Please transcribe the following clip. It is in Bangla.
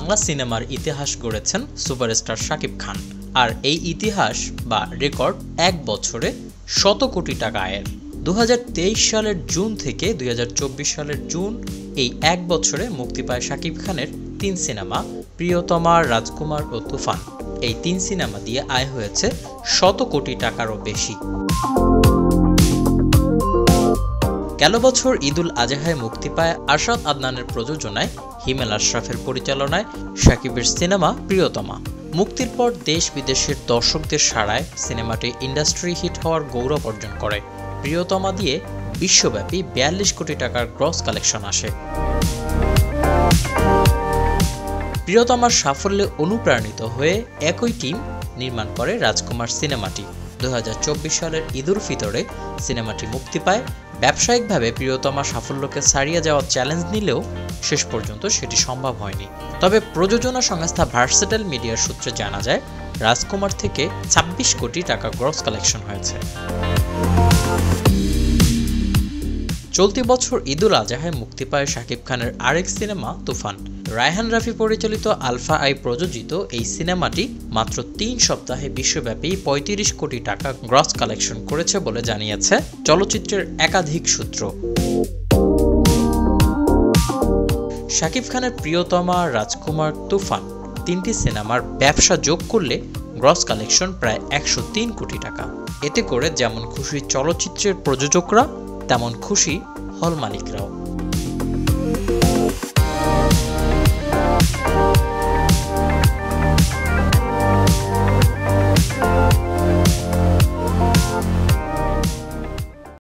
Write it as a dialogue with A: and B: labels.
A: বাংলা সিনেমার ইতিহাস গড়েছেন সুপারস্টার শাকিব খান। আর এই ইতিহাস বা রেকর্ড এক বছরে 100 কোটি টাকা আয়ের। 2023 সালের জুন থেকে 2024 সালের জুন, এই এক বছরে মুক্তি পায় শাকিব খানের 3 সিনেমা প্রিয়তমা, রাজকুমার ও তুফান। এই 3 সিনেমা দিয়ে আয় হয়েছে 100 কোটি টাকারও বেশি। গেল বছর ঈদুল আজহায় মুক্তি পায় আরশাদ আদনানের প্রযোজনায়, হিমেল আশরাফের পরিচালনায় শাকিবের সিনেমা প্রিয়তমা। মুক্তির পর দেশ বিদেশের দর্শকদের সাড়ায় সিনেমাটি ইন্ডাস্ট্রি হিট হওয়ার গৌরব অর্জন করে। প্রিয়তমা দিয়ে বিশ্বব্যাপী 42 কোটি টাকার গ্রস কালেকশন আসে। প্রিয়তমার সাফল্যে অনুপ্রাণিত হয়ে একই টিম নির্মাণ করে রাজকুমার সিনেমাটি। 2024 সালের ঈদুল ফিতরে সিনেমাটি মুক্তি পায়। ব্যবসায়িকভাবে প্রিয়তমা সাফল্যকে ছাড়িয়ে যাওয়ার চ্যালেঞ্জ নিলেও শেষ পর্যন্ত সেটি সম্ভব হয়নি। তবে প্রযোজনা সংস্থা ভার্সেটাইল মিডিয়ার সূত্রে জানা যায়, রাজকুমার থেকে 26 কোটি টাকা গ্রস কালেকশন হয়েছে। চলতি বছর ঈদুল আজহায় মুক্তি পায় শাকিব খানের আরেক সিনেমা তুফান। রায়হান রাফি পরিচালিত আলফা আই প্রযোজিত এই সিনেমাটি মাত্র 3 সপ্তাহে বিশ্বব্যাপী 35 কোটি টাকা গ্রস কালেকশন করেছে বলে জানিয়েছে চলচ্চিত্রের একাধিক সূত্র। শাকিব খানের প্রিয়তমা, রাজকুমার, তুফান 3টি সিনেমার ব্যবসা যোগ করলে গ্রস কালেকশন প্রায় 103 কোটি টাকা। এতে করে যেমন খুশি চলচ্চিত্রের প্রযোজকরা, তেমন খুশি হল মালিকরাও।